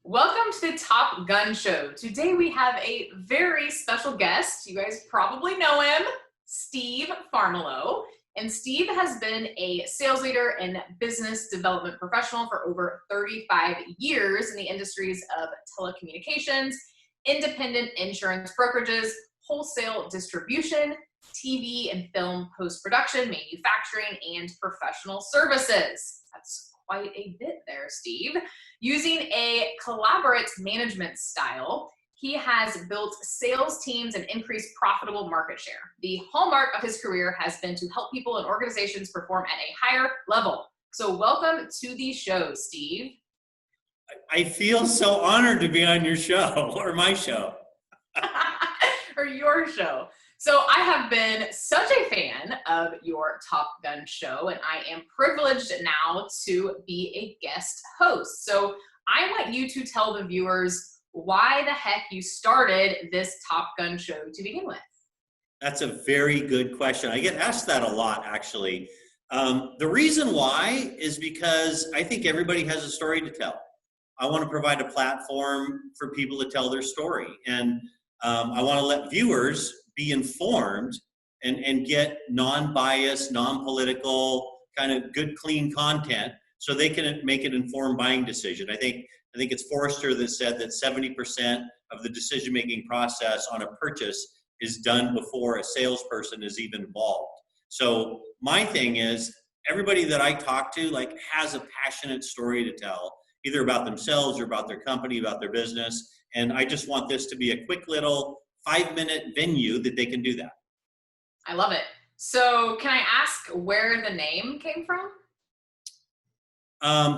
Welcome to the Top Gun Show. Today we have a very special guest. You guys probably know him, Steve Farmiloe. And Steve has been a sales leader and business development professional for over 35 years in the industries of telecommunications, independent insurance brokerages, wholesale distribution, TV and film post-production, manufacturing, and professional services. That's quite a bit there, Steve. Using a collaborate management style, he has built sales teams and increased profitable market share. The hallmark of his career has been to help people and organizations perform at a higher level. So welcome to the show, Steve. I feel so honored to be on your show, or my show. Or your show. So I have been such a fan of your Top Gun show, and I am privileged now to be a guest host. So I want you to tell the viewers why the heck you started this Top Gun show to begin with. That's a very good question. I get asked that a lot, actually. The reason why is because I think everybody has a story to tell. I want to provide a platform for people to tell their story. And I want to let viewers be informed and get non-biased, non-political, kind of good, clean content so they can make an informed buying decision. I think it's Forrester that said that 70% of the decision-making process on a purchase is done before a salesperson is even involved. So my thing is, everybody that I talk to has a passionate story to tell, either about themselves or about their company, about their business. And I just want this to be a quick little 5-minute venue that they can do that. I love it. So can I ask where the name came from?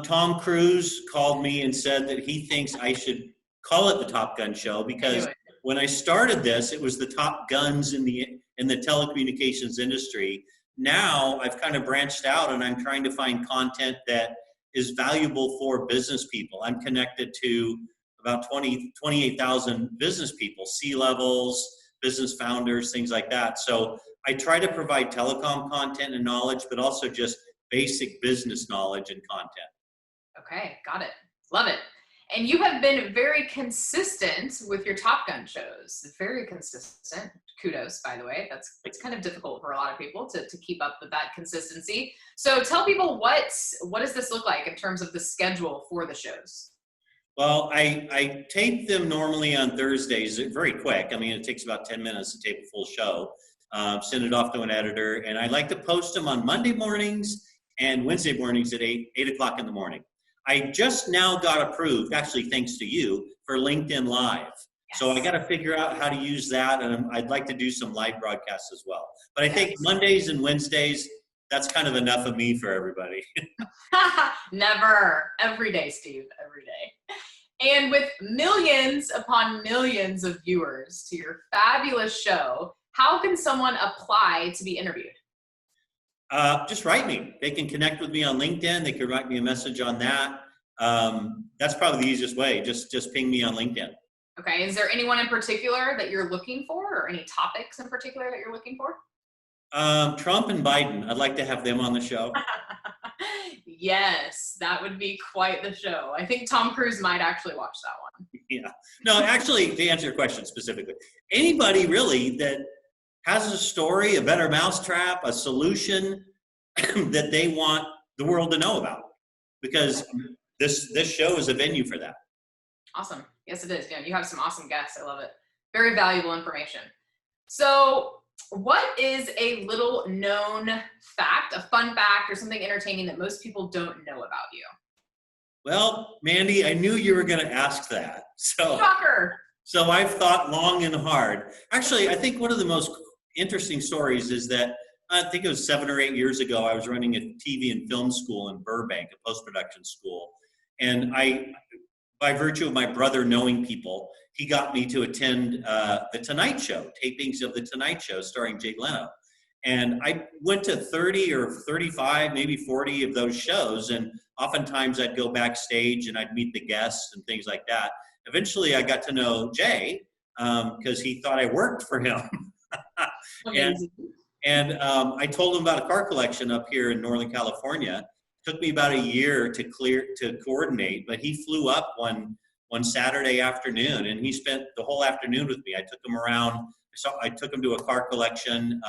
Tom Cruise called me and said that he thinks I should call it the Top Gun Show because when I started this, it was the top guns in the telecommunications industry. Now I've kind of branched out and I'm trying to find content that is valuable for business people. I'm connected to about 28,000 business people, C-levels, business founders, things like that. So I try to provide telecom content and knowledge, but also just basic business knowledge and content. Okay, got it. Love it. And you have been very consistent with your Top Gun shows. Very consistent. Kudos, by the way. It's kind of difficult for a lot of people to keep up with that consistency. So tell people what does this look like in terms of the schedule for the shows? Well, I tape them normally on Thursdays, very quick. I mean, it takes about 10 minutes to tape a full show, send it off to an editor, and I like to post them on Monday mornings and Wednesday mornings at 8 o'clock in the morning. I just now got approved, actually thanks to you, for LinkedIn Live. Yes. So I got to figure out how to use that, and I'd like to do some live broadcasts as well. But I think Mondays and Wednesdays, that's kind of enough of me for everybody. Never. Every day, Steve. Every day. And with millions upon millions of viewers to your fabulous show, how can someone apply to be interviewed? Just write me. They can connect with me on LinkedIn. They can write me a message on that. That's probably the easiest way. Just ping me on LinkedIn. Okay. Is there anyone in particular that you're looking for, or any topics in particular that you're looking for? Trump and Biden. I'd like to have them on the show. Yes, that would be quite the show. I think Tom Cruise might actually watch that one. Yeah. No, actually, to answer your question specifically, anybody really that has a story, a better mousetrap, a solution that they want the world to know about, because this show is a venue for that. Awesome. Yes, it is. Yeah, you have some awesome guests. I love it. Very valuable information. So what is a little known fact, a fun fact, or something entertaining that most people don't know about you? Well, Mandy, I knew you were going to ask that. Shocker. So I've thought long and hard. Actually, I think one of the most interesting stories is that I think it was 7 or 8 years ago, I was running a TV and film school in Burbank, a post-production school. And by virtue of my brother knowing people, he got me to attend The Tonight Show, tapings of The Tonight Show starring Jay Leno. And I went to 30 or 35, maybe 40 of those shows. And oftentimes I'd go backstage and I'd meet the guests and things like that. Eventually I got to know Jay because he thought I worked for him. and I told him about a car collection up here in Northern California. It took me about a year to coordinate, but he flew up one one Saturday afternoon, and he spent the whole afternoon with me. I took him around. I took him to a car collection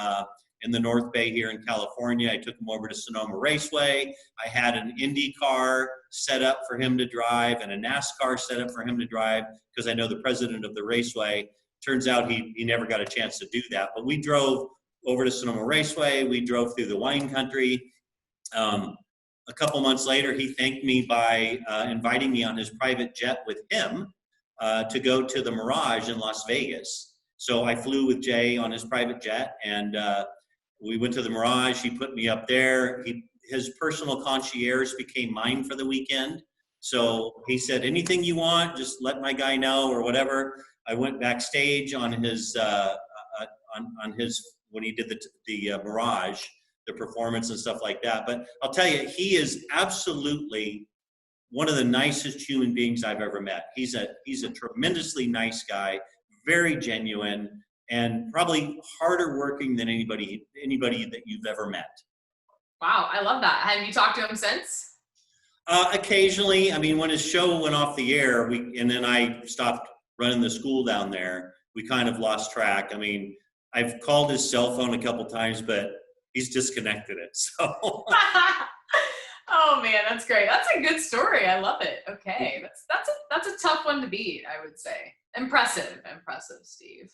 in the North Bay here in California. I took him over to Sonoma Raceway. I had an Indy car set up for him to drive and a NASCAR set up for him to drive because I know the president of the raceway. Turns out he never got a chance to do that. But we drove over to Sonoma Raceway. We drove through the wine country. A couple months later, he thanked me by inviting me on his private jet with him to go to the Mirage in Las Vegas. So I flew with Jay on his private jet, and we went to the Mirage. He put me up there. His personal concierge became mine for the weekend. So he said, anything you want, just let my guy know or whatever. I went backstage on his when he did the Mirage, the performance and stuff like that. But I'll tell you, he is absolutely one of the nicest human beings I've ever met. He's a tremendously nice guy, very genuine, and probably harder working than anybody that you've ever met. Wow, I love that. Have you talked to him since? Occasionally. I mean, when his show went off the air, and then I stopped running the school down there, we kind of lost track. I mean, I've called his cell phone a couple times, but he's disconnected it. So. Oh man, that's great. That's a good story. I love it. Okay, that's a tough one to beat, I would say. Impressive, Steve.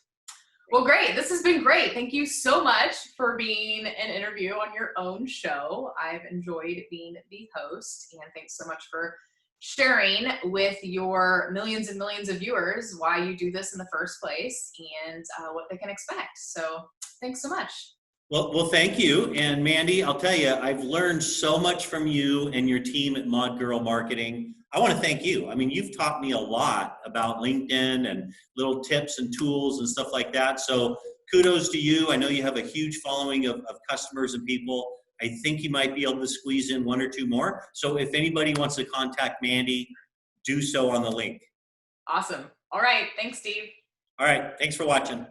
Well, great. This has been great. Thank you so much for being an interview on your own show. I've enjoyed being the host, and thanks so much for sharing with your millions and millions of viewers why you do this in the first place and what they can expect. So thanks so much. Well, thank you. And Mandy, I'll tell you, I've learned so much from you and your team at Mod Girl Marketing. I want to thank you. I mean, you've taught me a lot about LinkedIn and little tips and tools and stuff like that. So kudos to you. I know you have a huge following of customers and people. I think you might be able to squeeze in one or two more. So if anybody wants to contact Mandy, do so on the link. Awesome. All right. Thanks, Steve. All right. Thanks for watching.